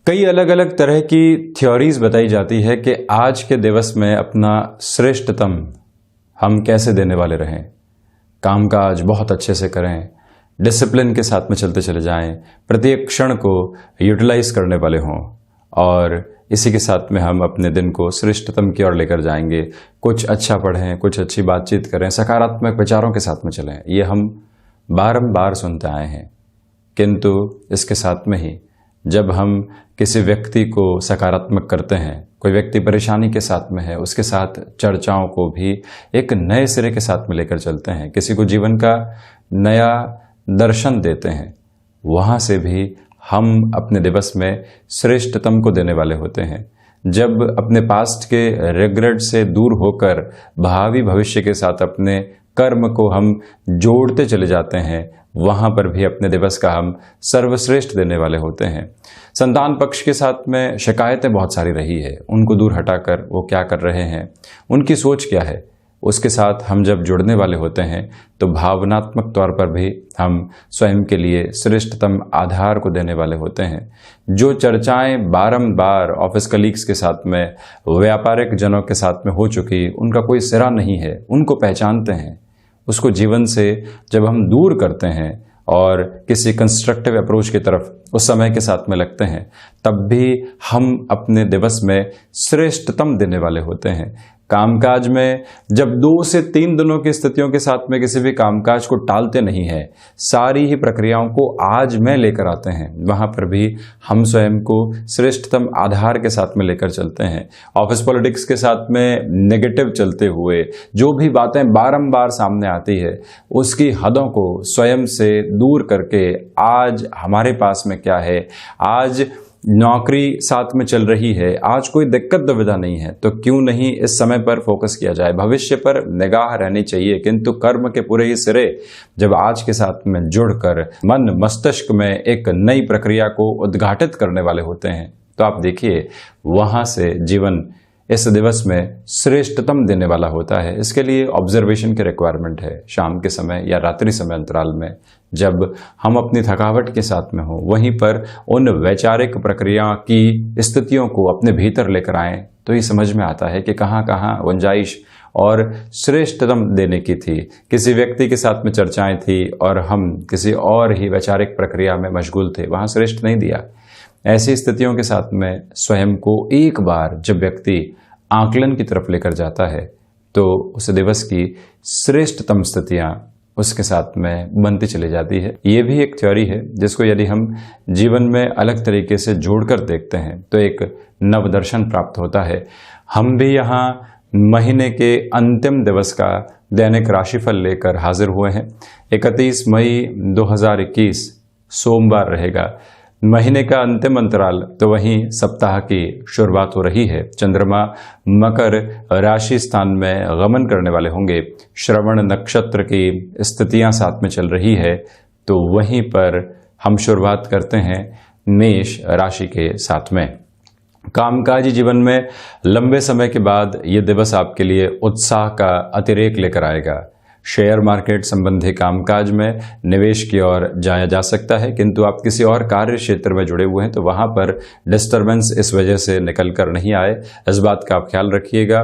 कई अलग अलग तरह की थ्योरीज बताई जाती है कि आज के दिवस में अपना श्रेष्ठतम हम कैसे देने वाले रहें, कामकाज बहुत अच्छे से करें, डिसिप्लिन के साथ में चलते चले जाएं, प्रत्येक क्षण को यूटिलाइज करने वाले हों और इसी के साथ में हम अपने दिन को श्रेष्ठतम की ओर लेकर जाएंगे। कुछ अच्छा पढ़ें, कुछ अच्छी बातचीत करें, सकारात्मक विचारों के साथ में चलें। ये हम बारंबार सुनते आए हैं, किंतु इसके साथ में ही जब हम किसी व्यक्ति को सकारात्मक करते हैं, कोई व्यक्ति परेशानी के साथ में है, उसके साथ चर्चाओं को भी एक नए सिरे के साथ में लेकर चलते हैं, किसी को जीवन का नया दर्शन देते हैं, वहाँ से भी हम अपने दिवस में श्रेष्ठतम को देने वाले होते हैं। जब अपने पास्ट के रिग्रेट से दूर होकर भावी भविष्य के साथ अपने कर्म को हम जोड़ते चले जाते हैं, वहां पर भी अपने दिवस का हम सर्वश्रेष्ठ देने वाले होते हैं। संतान पक्ष के साथ में शिकायतें बहुत सारी रही है, उनको दूर हटाकर वो क्या कर रहे हैं, उनकी सोच क्या है, उसके साथ हम जब जुड़ने वाले होते हैं तो भावनात्मक तौर पर भी हम स्वयं के लिए श्रेष्ठतम आधार को देने वाले होते हैं। जो चर्चाएं बारंबार ऑफिस कलीग्स के साथ में, व्यापारिक जनों के साथ में हो चुकी, उनका कोई सिरा नहीं है, उनको पहचानते हैं, उसको जीवन से जब हम दूर करते हैं और किसी कंस्ट्रक्टिव अप्रोच की तरफ उस समय के साथ में लगते हैं, तब भी हम अपने दिवस में श्रेष्ठतम देने वाले होते हैं। कामकाज में जब 2 से 3 दिनों की स्थितियों के साथ में किसी भी कामकाज को टालते नहीं है, सारी ही प्रक्रियाओं को आज में लेकर आते हैं, वहां पर भी हम स्वयं को श्रेष्ठतम आधार के साथ में लेकर चलते हैं। ऑफिस पॉलिटिक्स के साथ में नेगेटिव चलते हुए जो भी बातें बारंबार सामने आती है, उसकी हदों को स्वयं से दूर करके आज हमारे पास में क्या है, आज नौकरी साथ में चल रही है, आज कोई दिक्कत दुविधा नहीं है, तो क्यों नहीं इस समय पर फोकस किया जाए। भविष्य पर निगाह रहनी चाहिए, किंतु कर्म के पूरे ही सिरे जब आज के साथ में जुड़कर मन मस्तिष्क में एक नई प्रक्रिया को उद्घाटित करने वाले होते हैं, तो आप देखिए वहां से जीवन इस दिवस में श्रेष्ठतम देने वाला होता है। इसके लिए ऑब्जर्वेशन की रिक्वायरमेंट है। शाम के समय या रात्रि समय अंतराल में जब हम अपनी थकावट के साथ में हो, वहीं पर उन वैचारिक प्रक्रिया की स्थितियों को अपने भीतर लेकर आएं, तो ये समझ में आता है कि कहाँ कहाँ गुंजाइश और श्रेष्ठतम देने की थी। किसी व्यक्ति के साथ में चर्चाएं थी और हम किसी और ही वैचारिक प्रक्रिया में मशगूल थे, वहाँ श्रेष्ठ नहीं दिया। ऐसी स्थितियों के साथ में स्वयं को एक बार जब व्यक्ति आकलन की तरफ लेकर जाता है, तो उस दिवस की श्रेष्ठतम स्थितियां उसके साथ में बनती चली जाती है। ये भी एक थ्योरी है जिसको यदि हम जीवन में अलग तरीके से जोड़कर देखते हैं तो एक नवदर्शन प्राप्त होता है। हम भी यहाँ महीने के अंतिम दिवस का दैनिक राशिफल लेकर हाजिर हुए हैं। 31 मई 2021 सोमवार रहेगा। महीने का अंतिम अंतराल, तो वहीं सप्ताह की शुरुआत हो रही है। चंद्रमा मकर राशि स्थान में गमन करने वाले होंगे। श्रवण नक्षत्र की स्थितियां साथ में चल रही है, तो वहीं पर हम शुरुआत करते हैं मेष राशि के साथ में। कामकाजी जीवन में लंबे समय के बाद ये दिवस आपके लिए उत्साह का अतिरेक लेकर आएगा। शेयर मार्केट संबंधी कामकाज में निवेश की ओर जाया जा सकता है, किंतु आप किसी और कार्य क्षेत्र में जुड़े हुए हैं तो वहां पर डिस्टरबेंस इस वजह से निकल कर नहीं आए, इस बात का आप ख्याल रखिएगा।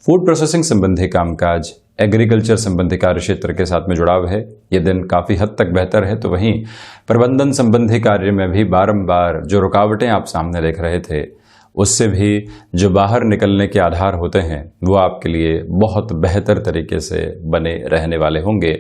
फूड प्रोसेसिंग संबंधी कामकाज, एग्रीकल्चर संबंधी कार्य क्षेत्र के साथ में जुड़ाव है, ये दिन काफी हद तक बेहतर है। तो वहीं प्रबंधन संबंधी कार्य में भी बारंबार जो रुकावटें आप सामने देख रहे थे, उससे भी जो बाहर निकलने के आधार होते हैं, वो आपके लिए बहुत बेहतर तरीके से बने रहने वाले होंगे।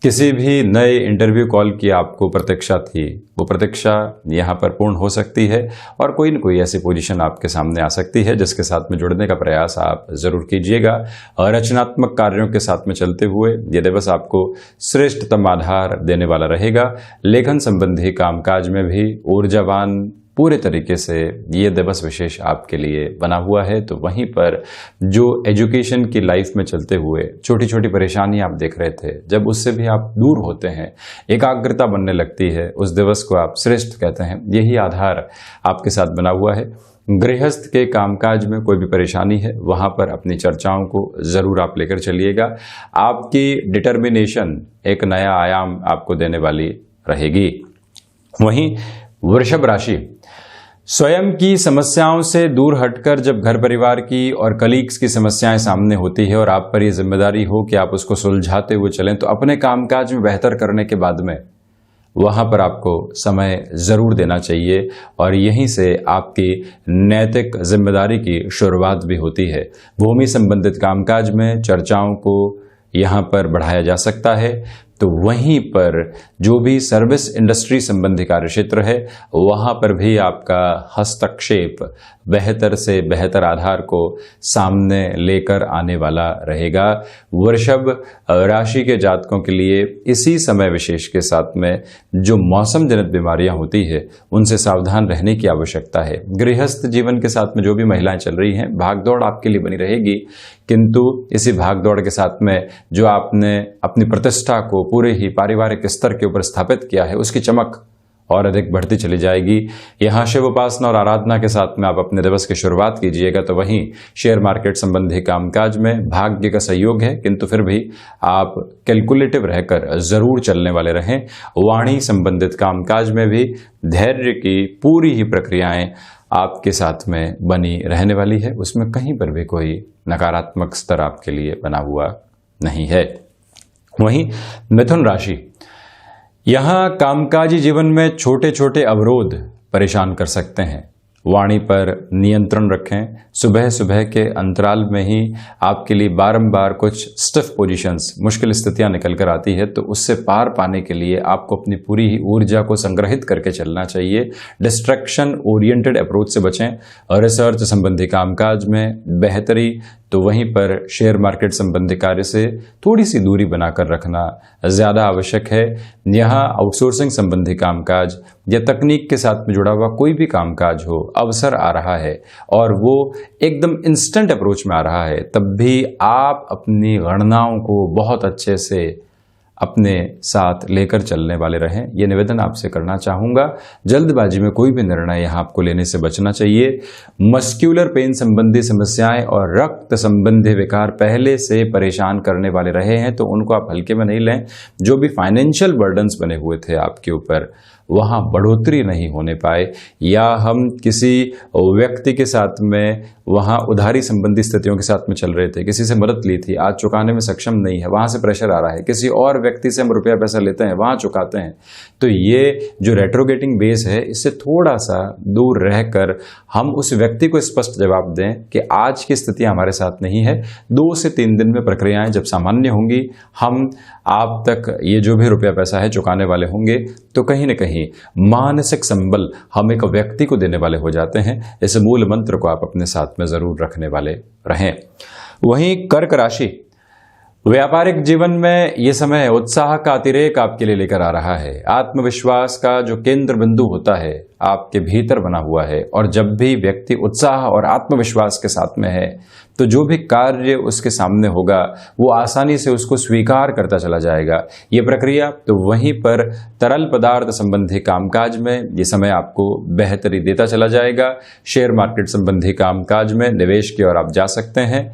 किसी भी नए इंटरव्यू कॉल की आपको प्रतीक्षा थी, वो प्रतीक्षा यहाँ पर पूर्ण हो सकती है और कोई न कोई ऐसी पोजीशन आपके सामने आ सकती है जिसके साथ में जुड़ने का प्रयास आप जरूर कीजिएगा। और रचनात्मक कार्यों के साथ में चलते हुए ये दिवस आपको श्रेष्ठतम आधार देने वाला रहेगा। लेखन संबंधी कामकाज में भी ऊर्जावान पूरे तरीके से ये दिवस विशेष आपके लिए बना हुआ है। तो वहीं पर जो एजुकेशन की लाइफ में चलते हुए छोटी छोटी परेशानी आप देख रहे थे, जब उससे भी आप दूर होते हैं, एकाग्रता बनने लगती है, उस दिवस को आप श्रेष्ठ कहते हैं। यही आधार आपके साथ बना हुआ है। गृहस्थ के कामकाज में कोई भी परेशानी है, वहां पर अपनी चर्चाओं को जरूर आप लेकर चलिएगा। आपकी डिटर्मिनेशन एक नया आयाम आपको देने वाली रहेगी। वहीं वृषभ राशि, स्वयं की समस्याओं से दूर हटकर जब घर परिवार की और कलीग्स की समस्याएं सामने होती है और आप पर यह जिम्मेदारी हो कि आप उसको सुलझाते हुए चलें, तो अपने कामकाज में बेहतर करने के बाद में वहां पर आपको समय जरूर देना चाहिए और यहीं से आपकी नैतिक जिम्मेदारी की शुरुआत भी होती है। भूमि संबंधित कामकाज में चर्चाओं को यहां पर बढ़ाया जा सकता है, तो वहीं पर जो भी सर्विस इंडस्ट्री संबंधी कार्य क्षेत्र है वहां पर भी आपका हस्तक्षेप बेहतर से बेहतर आधार को सामने लेकर आने वाला रहेगा। वृषभ राशि के जातकों के लिए इसी समय विशेष के साथ में जो मौसम जनित बीमारियां होती है उनसे सावधान रहने की आवश्यकता है। गृहस्थ जीवन के साथ में जो भी महिलाएं चल रही हैं, भागदौड़ आपके लिए बनी रहेगी, किंतु इसी भागदौड़ के साथ में जो आपने अपनी प्रतिष्ठा को पूरे ही पारिवारिक स्तर के ऊपर स्थापित किया है उसकी चमक और अधिक बढ़ती चली जाएगी। यहाँ शिव उपासना और आराधना के साथ में आप अपने दिवस की शुरुआत कीजिएगा। तो वहीं शेयर मार्केट संबंधी कामकाज में भाग्य का सहयोग है, किंतु फिर भी आप कैलकुलेटिव रहकर जरूर चलने वाले रहें। वाणी संबंधित कामकाज में भी धैर्य की पूरी ही प्रक्रियाएं आपके साथ में बनी रहने वाली है, उसमें कहीं पर भी कोई नकारात्मक स्तर आपके लिए बना हुआ नहीं है। वहीं मिथुन राशि, यहां कामकाजी जीवन में छोटे छोटे अवरोध परेशान कर सकते हैं। वाणी पर नियंत्रण रखें। सुबह सुबह के अंतराल में ही आपके लिए बारंबार कुछ स्टिफ पोजीशंस, मुश्किल स्थितियां निकल कर आती है, तो उससे पार पाने के लिए आपको अपनी पूरी ही ऊर्जा को संग्रहित करके चलना चाहिए। डिस्ट्रैक्शन ओरिएंटेड अप्रोच से बचें। और रिसर्च संबंधी कामकाज में बेहतरी, तो वहीं पर शेयर मार्केट संबंधी कार्य से थोड़ी सी दूरी बनाकर रखना ज़्यादा आवश्यक है। यहाँ आउटसोर्सिंग संबंधी कामकाज या तकनीक के साथ में जुड़ा हुआ कोई भी कामकाज हो, अवसर आ रहा है और वो एकदम इंस्टेंट अप्रोच में आ रहा है, तब भी आप अपनी गणनाओं को बहुत अच्छे से अपने साथ लेकर चलने वाले रहें। ये निवेदन आपसे करना चाहूँगा। जल्दबाजी में कोई भी निर्णय यहाँ आपको लेने से बचना चाहिए। मस्क्यूलर पेन संबंधी समस्याएं और रक्त संबंधी विकार पहले से परेशान करने वाले रहे हैं, तो उनको आप हल्के में नहीं लें। जो भी फाइनेंशियल बर्डन्स बने हुए थे आपके ऊपर, वहाँ बढ़ोतरी नहीं होने पाए, या हम किसी व्यक्ति के साथ में वहाँ उधारी संबंधी स्थितियों के साथ में चल रहे थे, किसी से मदद ली थी, आज चुकाने में सक्षम नहीं है, वहाँ से प्रेशर आ रहा है। किसी और व्यक्ति से हम रुपया पैसा लेते हैं, वहाँ चुकाते हैं, तो ये जो रेट्रोगेटिंग बेस है, इससे थोड़ा सा दूर रहकर हम उस व्यक्ति को स्पष्ट जवाब दें कि आज की स्थिति हमारे साथ नहीं है। 2 से 3 दिन में प्रक्रियाएं जब सामान्य होंगी, हम आप तक ये जो भी रुपया पैसा है चुकाने वाले होंगे, तो कहीं न कहीं मानसिक संबल हम एक व्यक्ति को देने वाले हो जाते हैं। इस मूल मंत्र को आप अपने साथ में जरूर रखने वाले रहें। वहीं कर्क राशि, व्यापारिक जीवन में ये समय उत्साह का अतिरेक आपके लिए लेकर आ रहा है। आत्मविश्वास का जो केंद्र बिंदु होता है आपके भीतर बना हुआ है, और जब भी व्यक्ति उत्साह और आत्मविश्वास के साथ में है, तो जो भी कार्य उसके सामने होगा वो आसानी से उसको स्वीकार करता चला जाएगा। ये प्रक्रिया तो वहीं पर तरल पदार्थ संबंधी कामकाज में ये समय आपको बेहतरी देता चला जाएगा। शेयर मार्केट संबंधी कामकाज में निवेश की ओर आप जा सकते हैं।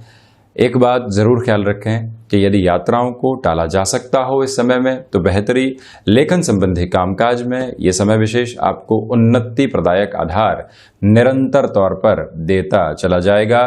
एक बात जरूर ख्याल रखें कि यदि यात्राओं को टाला जा सकता हो इस समय में तो बेहतरी। लेखन संबंधी कामकाज में ये समय विशेष आपको उन्नति प्रदायक आधार निरंतर तौर पर देता चला जाएगा।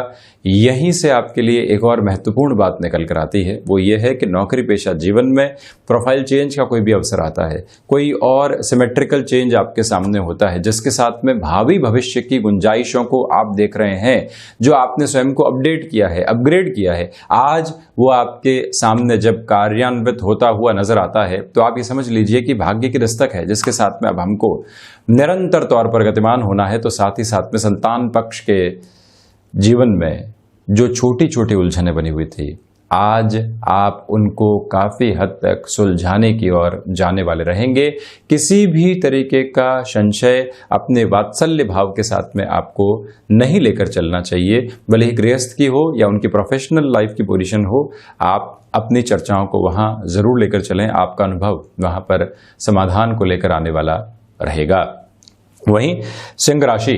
यहीं से आपके लिए एक और महत्वपूर्ण बात निकल कर आती है, वो ये है कि नौकरी पेशा जीवन में प्रोफाइल चेंज का कोई भी अवसर आता है, कोई और सिमेट्रिकल चेंज आपके सामने होता है, जिसके साथ में भावी भविष्य की गुंजाइशों को आप देख रहे हैं, जो आपने स्वयं को अपडेट किया है, अपग्रेड किया है, आज वो आपके सामने जब कार्यान्वित होता हुआ नजर आता है, तो आप ये समझ लीजिए कि भाग्य की दस्तक है, जिसके साथ में अब हमको निरंतर तौर पर गतिमान होना है। तो साथ ही साथ में संतान पक्ष के जीवन में जो छोटी छोटी उलझनें बनी हुई थी, आज आप उनको काफी हद तक सुलझाने की ओर जाने वाले रहेंगे। किसी भी तरीके का संशय अपने वात्सल्य भाव के साथ में आपको नहीं लेकर चलना चाहिए, भले ही गृहस्थ की हो या उनकी प्रोफेशनल लाइफ की पोजीशन हो, आप अपनी चर्चाओं को वहां जरूर लेकर चलें। आपका अनुभव वहां पर समाधान को लेकर आने वाला रहेगा। वहीं सिंह राशि,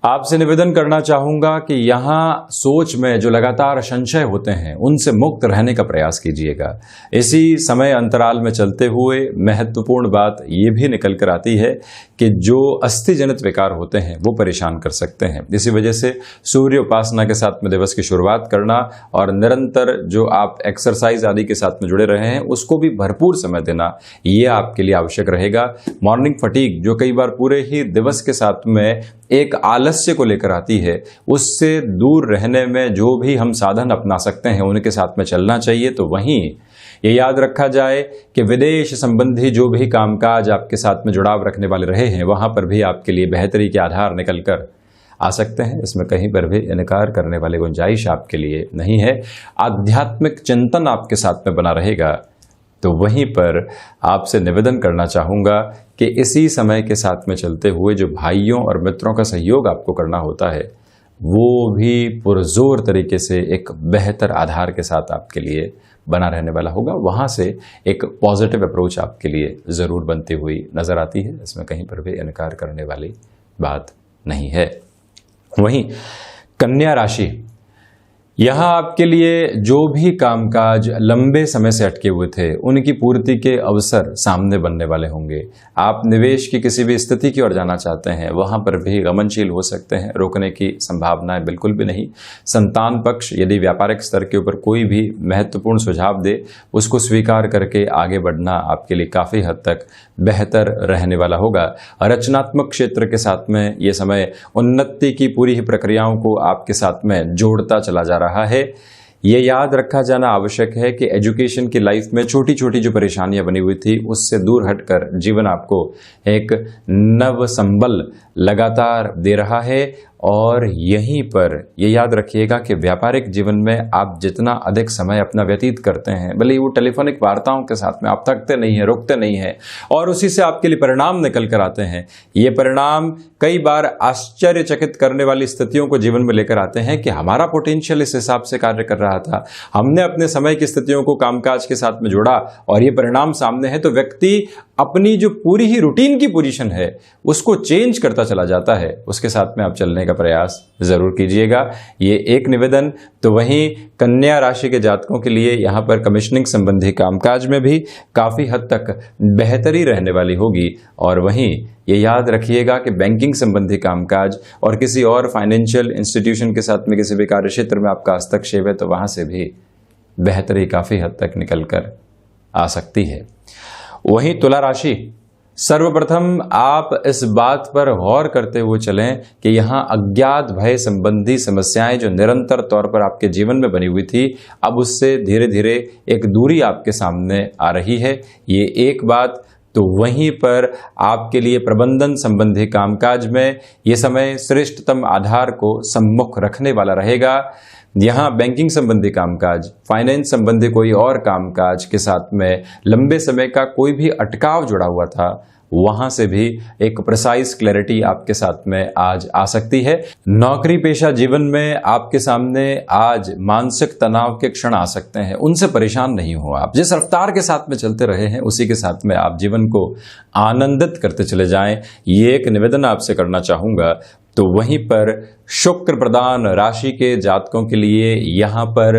आपसे निवेदन करना चाहूंगा कि यहाँ सोच में जो लगातार संशय होते हैं उनसे मुक्त रहने का प्रयास कीजिएगा। इसी समय अंतराल में चलते हुए महत्वपूर्ण बात ये भी निकल कर आती है कि जो अस्थि जनित विकार होते हैं वो परेशान कर सकते हैं। इसी वजह से सूर्य उपासना के साथ में दिवस की शुरुआत करना और निरंतर जो आप एक्सरसाइज आदि के साथ में जुड़े रहे हैं उसको भी भरपूर समय देना, ये आपके लिए आवश्यक रहेगा। मॉर्निंग फटीग जो कई बार पूरे ही दिवस के साथ में एक आलस्य को लेकर आती है, उससे दूर रहने में जो भी हम साधन अपना सकते हैं उनके साथ में चलना चाहिए। तो वहीं ये याद रखा जाए कि विदेश संबंधी जो भी कामकाज आपके साथ में जुड़ाव रखने वाले रहे हैं वहां पर भी आपके लिए बेहतरी के आधार निकल कर आ सकते हैं। इसमें कहीं पर भी इनकार करने वाली गुंजाइश आपके लिए नहीं है। आध्यात्मिक चिंतन आपके साथ में बना रहेगा। तो वहीं पर आपसे निवेदन करना चाहूँगा कि इसी समय के साथ में चलते हुए जो भाइयों और मित्रों का सहयोग आपको करना होता है वो भी पुरजोर तरीके से एक बेहतर आधार के साथ आपके लिए बना रहने वाला होगा। वहाँ से एक पॉजिटिव अप्रोच आपके लिए ज़रूर बनती हुई नज़र आती है। इसमें कहीं पर भी इनकार करने वाली बात नहीं है। वहीं कन्या राशि, यहाँ आपके लिए जो भी कामकाज लंबे समय से अटके हुए थे उनकी पूर्ति के अवसर सामने बनने वाले होंगे। आप निवेश की किसी भी स्थिति की ओर जाना चाहते हैं वहां पर भी गमनशील हो सकते हैं, रोकने की संभावनाएं बिल्कुल भी नहीं। संतान पक्ष यदि व्यापारिक स्तर के ऊपर कोई भी महत्वपूर्ण सुझाव दे उसको स्वीकार करके आगे बढ़ना आपके लिए काफ़ी हद तक बेहतर रहने वाला होगा। रचनात्मक क्षेत्र के साथ में ये समय उन्नति की पूरी ही प्रक्रियाओं को आपके साथ में जोड़ता चला जा रहा है। ये याद रखा जाना आवश्यक है कि एजुकेशन की लाइफ में छोटी छोटी जो परेशानियां बनी हुई थी उससे दूर हटकर जीवन आपको एक नव संबल लगातार दे रहा है। और यहीं पर ये याद रखिएगा कि व्यापारिक जीवन में आप जितना अधिक समय अपना व्यतीत करते हैं, भले ही वो टेलीफोनिक वार्ताओं के साथ में, आप थकते नहीं हैं, रुकते नहीं हैं और उसी से आपके लिए परिणाम निकल कर आते हैं। ये परिणाम कई बार आश्चर्यचकित करने वाली स्थितियों को जीवन में लेकर आते हैं कि हमारा पोटेंशियल इस हिसाब से कार्य कर रहा था, हमने अपने समय की स्थितियों को कामकाज के साथ में जोड़ा और ये परिणाम सामने है। तो व्यक्ति अपनी जो पूरी ही रूटीन की पोजीशन है उसको चेंज करता चला जाता है। उसके साथ में आप चलने का प्रयास जरूर कीजिएगा, ये एक निवेदन। तो वहीं कन्या राशि के जातकों के लिए यहाँ पर कमिश्निंग संबंधी कामकाज में भी काफ़ी हद तक बेहतरी रहने वाली होगी। और वहीं ये याद रखिएगा कि बैंकिंग संबंधी कामकाज और किसी और फाइनेंशियल इंस्टीट्यूशन के साथ में किसी भी कार्य क्षेत्र में आपका हस्तक्षेप है तो वहाँ से भी बेहतरी काफ़ी हद तक निकल कर आ सकती है। वहीं तुला राशि, सर्वप्रथम आप इस बात पर गौर करते हुए चलें कि यहाँ अज्ञात भय संबंधी समस्याएं जो निरंतर तौर पर आपके जीवन में बनी हुई थी अब उससे धीरे धीरे एक दूरी आपके सामने आ रही है, ये एक बात। तो वहीं पर आपके लिए प्रबंधन संबंधी कामकाज में ये समय श्रेष्ठतम आधार को सम्मुख रखने वाला रहेगा। यहाँ बैंकिंग संबंधी कामकाज, फाइनेंस संबंधी कोई और कामकाज के साथ में लंबे समय का कोई भी अटकाव जुड़ा हुआ था वहां से भी एक प्रिसाइज क्लैरिटी आपके साथ में आज आ सकती है। नौकरी पेशा जीवन में आपके सामने आज मानसिक तनाव के क्षण आ सकते हैं, उनसे परेशान नहीं हो। आप जिस रफ्तार के साथ में चलते रहे हैं उसी के साथ में आप जीवन को आनंदित करते चले जाएं, ये एक निवेदन आपसे करना चाहूंगा। तो वहीं पर शुक्र प्रदान राशि के जातकों के लिए यहाँ पर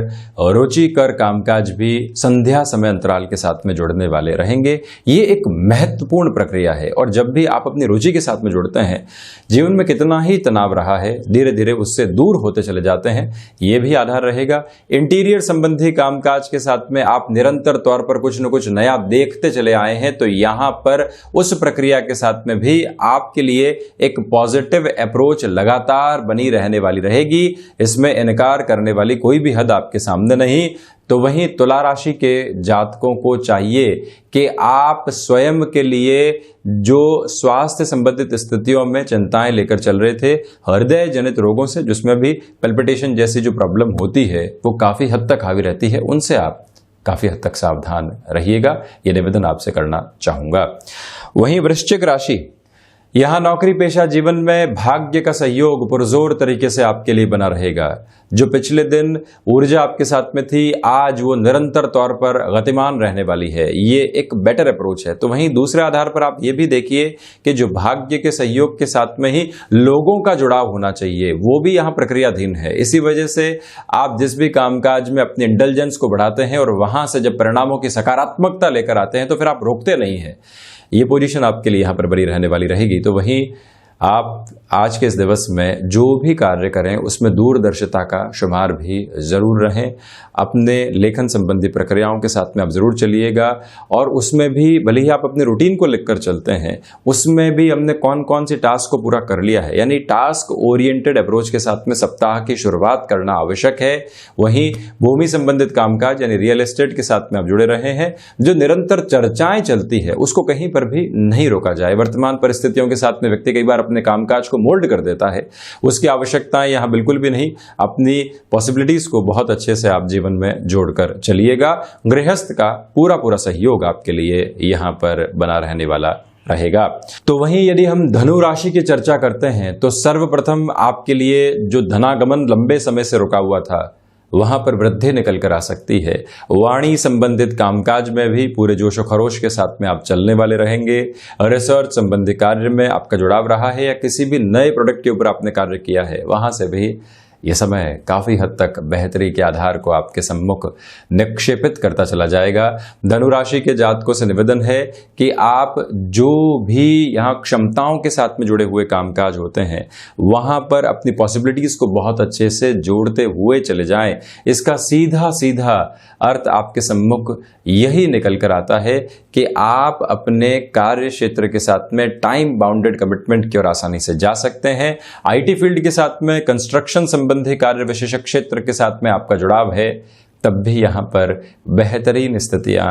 रुचिकर कामकाज भी संध्या समय अंतराल के साथ में जुड़ने वाले रहेंगे। ये एक महत्वपूर्ण प्रक्रिया है और जब भी आप अपनी रुचि के साथ में जुड़ते हैं जीवन में कितना ही तनाव रहा है धीरे धीरे उससे दूर होते चले जाते हैं, ये भी आधार रहेगा। इंटीरियर संबंधी कामकाज के साथ में आप निरंतर तौर पर कुछ न कुछ नया देखते चले आए हैं तो यहाँ पर उस प्रक्रिया के साथ में भी आपके लिए एक पॉजिटिव अप्रोच लगातार बनी रहने वाली रहेगी, इसमें इनकार करने वाली कोई भी हद आपके सामने नहीं। तो वहीं तुला राशि के जातकों को चाहिए कि आप स्वयं के लिए जो स्वास्थ्य संबंधित स्थितियों में चिंताएं लेकर चल रहे थे, हृदय जनित रोगों से जिसमें भी पल्पिटेशन जैसी जो प्रॉब्लम होती है वो काफी हद तक हावी रहती है, उनसे आप काफी हद तक सावधान रहिएगा, ये निवेदन आपसे करना चाहूंगा। वहीं वृश्चिक राशि, यहाँ नौकरी पेशा जीवन में भाग्य का सहयोग पुरजोर तरीके से आपके लिए बना रहेगा। जो पिछले दिन ऊर्जा आपके साथ में थी, आज वो निरंतर तौर पर गतिमान रहने वाली है। ये एक बेटर अप्रोच है। तो वहीं दूसरे आधार पर आप ये भी देखिए कि जो भाग्य के सहयोग के साथ में ही लोगों का जुड़ाव होना चाहिए, वो भी यहाँ प्रक्रियाधीन है। इसी वजह से आप जिस भी कामकाज में अपनी इंटेलिजेंस को बढ़ाते हैं और वहां से जब परिणामों की सकारात्मकता लेकर आते हैं तो फिर आप रोकते नहीं हैं। ये पोजीशन आपके लिए यहां पर बनी रहने वाली रहेगी। तो वहीं आप आज के इस दिवस में जो भी कार्य करें उसमें दूरदर्शिता का शुमार भी जरूर रहें। अपने लेखन संबंधी प्रक्रियाओं के साथ में आप जरूर चलिएगा और उसमें भी भले ही आप अपने रूटीन को लिखकर चलते हैं, उसमें भी हमने कौन कौन सी टास्क को पूरा कर लिया है, यानी टास्क ओरिएंटेड अप्रोच के साथ में सप्ताह की शुरुआत करना आवश्यक है। वहीं भूमि संबंधित कामकाज यानी रियल एस्टेट के साथ में आप जुड़े रहे हैं, जो निरंतर चर्चाएं चलती है उसको कहीं पर भी नहीं रोका जाए। वर्तमान परिस्थितियों के साथ में व्यक्ति कई बार अपने कामकाज को मोल्ड कर देता है, उसकी आवश्यकताएं यहां बिल्कुल भी नहीं। अपनी पॉसिबिलिटीज को बहुत अच्छे से आप जीवन में जोड़कर चलिएगा। गृहस्थ का पूरा पूरा सहयोग आपके लिए यहां पर बना रहने वाला रहेगा। तो वहीं यदि हम धनु राशि की चर्चा करते हैं तो सर्वप्रथम आपके लिए जो धनागमन लंबे समय से रुका हुआ था वहां पर वृद्धि निकल कर आ सकती है। वाणी संबंधित कामकाज में भी पूरे जोश और खरोश के साथ में आप चलने वाले रहेंगे। रिसर्च संबंधी कार्य में आपका जुड़ाव रहा है या किसी भी नए प्रोडक्ट के ऊपर आपने कार्य किया है, वहां से भी यह समय काफी हद तक बेहतरी के आधार को आपके सम्मुख निक्षेपित करता चला जाएगा। धनुराशि के जातकों से निवेदन है कि आप जो भी यहाँ क्षमताओं के साथ में जुड़े हुए कामकाज होते हैं वहां पर अपनी पॉसिबिलिटीज को बहुत अच्छे से जोड़ते हुए चले जाएं। इसका सीधा सीधा अर्थ आपके सम्मुख यही निकल कर आता है कि आप अपने कार्य क्षेत्र के साथ में टाइम बाउंडेड कमिटमेंट की ओर आसानी से जा सकते हैं। आईटी फील्ड के साथ में कंस्ट्रक्शन संबंधी कार्य विशेषज्ञ क्षेत्र के साथ में आपका जुड़ाव है, तब भी यहां पर बेहतरीन स्थितियां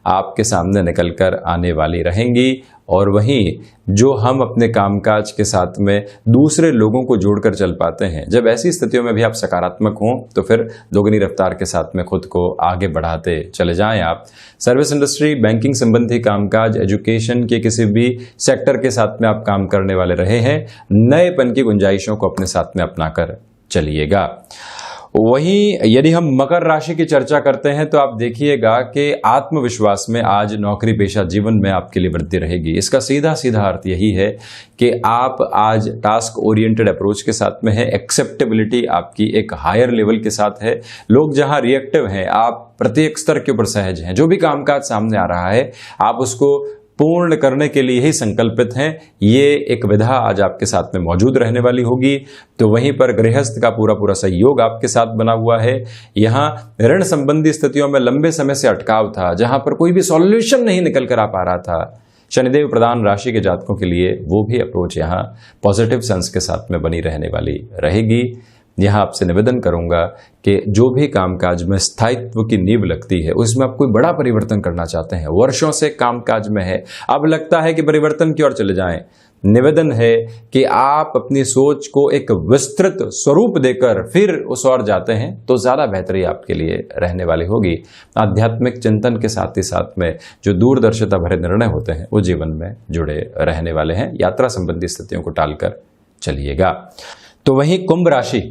आपके सामने निकलकर आने वाली रहेंगी। और वहीं जो हम अपने कामकाज के साथ में दूसरे लोगों को जोड़कर चल पाते हैं, जब ऐसी स्थितियों में भी आप सकारात्मक हों तो फिर दोगुनी रफ्तार के साथ में खुद को आगे बढ़ाते चले जाएं। आप सर्विस इंडस्ट्री, बैंकिंग संबंधी कामकाज, एजुकेशन के किसी भी सेक्टर के साथ में आप काम करने वाले रहे हैं, नएपन की गुंजाइशों को अपने साथ में अपनाकर चलिएगा। वहीं यदि हम मकर राशि की चर्चा करते हैं तो आप देखिएगा कि आत्मविश्वास में आज नौकरी पेशा जीवन में आपके लिए वृद्धि रहेगी। इसका सीधा सीधा अर्थ यही है कि आप आज टास्क ओरिएंटेड अप्रोच के साथ में है। एक्सेप्टेबिलिटी आपकी एक हायर लेवल के साथ है। लोग जहां रिएक्टिव हैं, आप प्रत्येक स्तर के ऊपर सहज हैं। जो भी कामकाज सामने आ रहा है आप उसको पूर्ण करने के लिए ही संकल्पित हैं। ये एक विधा आज आपके साथ में मौजूद रहने वाली होगी। तो वहीं पर गृहस्थ का पूरा पूरा सहयोग आपके साथ बना हुआ है। यहाँ ऋण संबंधी स्थितियों में लंबे समय से अटकाव था, जहां पर कोई भी सॉल्यूशन नहीं निकल कर आ पा रहा था। शनिदेव प्रधान राशि के जातकों के लिए वो भी अप्रोच यहाँ पॉजिटिव सेंस के साथ में बनी रहने वाली रहेगी। यहां आपसे निवेदन करूंगा कि जो भी कामकाज में स्थायित्व की नींव लगती है उसमें आप कोई बड़ा परिवर्तन करना चाहते हैं, वर्षों से कामकाज में है, अब लगता है कि परिवर्तन की ओर चले जाएं, निवेदन है कि आप अपनी सोच को एक विस्तृत स्वरूप देकर फिर उस ओर जाते हैं तो ज्यादा बेहतरी आपके लिए रहने वाली होगी। आध्यात्मिक चिंतन के साथ ही साथ में जो दूरदर्शिता भरे निर्णय होते हैं वो जीवन में जुड़े रहने वाले हैं। यात्रा संबंधी स्थितियों को टालकर चलिएगा। तो वहीं कुंभ राशि,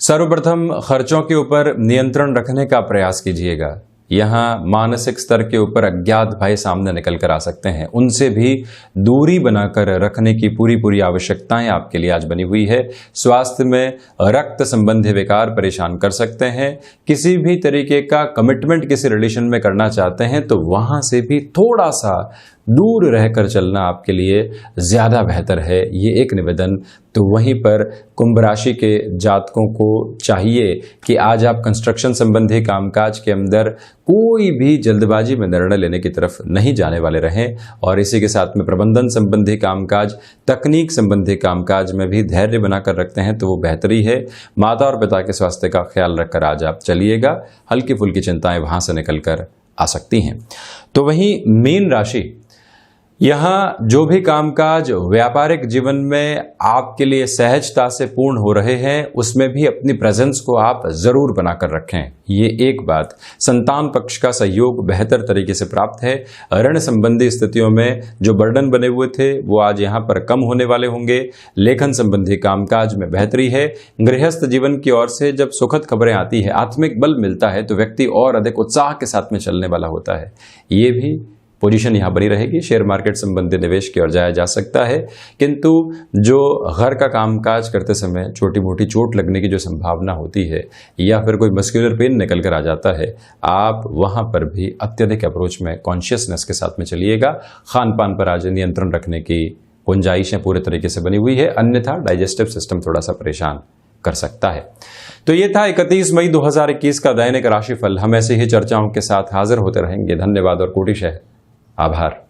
सर्वप्रथम खर्चों के ऊपर नियंत्रण रखने का प्रयास कीजिएगा। यहाँ मानसिक स्तर के ऊपर अज्ञात भय सामने निकल कर आ सकते हैं, उनसे भी दूरी बनाकर रखने की पूरी आवश्यकताएं आपके लिए आज बनी हुई है। स्वास्थ्य में रक्त संबंधी विकार परेशान कर सकते हैं। किसी भी तरीके का कमिटमेंट किसी रिलेशन में करना चाहते हैं तो वहां से भी थोड़ा सा दूर रहकर चलना आपके लिए ज्यादा बेहतर है, ये एक निवेदन। तो वहीं पर कुंभ राशि के जातकों को चाहिए कि आज आप कंस्ट्रक्शन संबंधी कामकाज के अंदर कोई भी जल्दबाजी में निर्णय लेने की तरफ नहीं जाने वाले रहें। और इसी के साथ में प्रबंधन संबंधी कामकाज, तकनीक संबंधी कामकाज में भी धैर्य बनाकर रखते हैं तो वो बेहतरी है। माता और पिता के स्वास्थ्य का ख्याल रखकर आज आप चलिएगा, हल्की फुल्की चिंताएं वहां से निकल कर आ सकती हैं। तो वहीं मीन राशि, यहाँ जो भी कामकाज व्यापारिक जीवन में आपके लिए सहजता से पूर्ण हो रहे हैं, उसमें भी अपनी प्रेजेंस को आप जरूर बनाकर रखें। ये एक बात। संतान पक्ष का सहयोग बेहतर तरीके से प्राप्त है। ऋण संबंधी स्थितियों में जो बर्डन बने हुए थे वो आज यहाँ पर कम होने वाले होंगे। लेखन संबंधी कामकाज में बेहतरी है। गृहस्थ जीवन की ओर से जब सुखद खबरें आती है, आत्मिक बल मिलता है, तो व्यक्ति और अधिक उत्साह के साथ में चलने वाला होता है। ये भी पोजीशन यहाँ बनी रहेगी। शेयर मार्केट संबंधी निवेश की ओर जाया जा सकता है, किंतु जो घर का कामकाज करते समय छोटी मोटी चोट लगने की जो संभावना होती है या फिर कोई मस्कुलर पेन निकल कर आ जाता है, आप वहाँ पर भी अत्यधिक अप्रोच में कॉन्शियसनेस के साथ में चलिएगा। खान पान पर आज नियंत्रण रखने की गुंजाइशें पूरे तरीके से बनी हुई है, अन्यथा डाइजेस्टिव सिस्टम थोड़ा सा परेशान कर सकता है। तो ये था 31 मई 2021 का दैनिक राशिफल। हम ऐसे ही चर्चाओं के साथ हाजिर होते रहेंगे। धन्यवाद और कोटिशः आभार।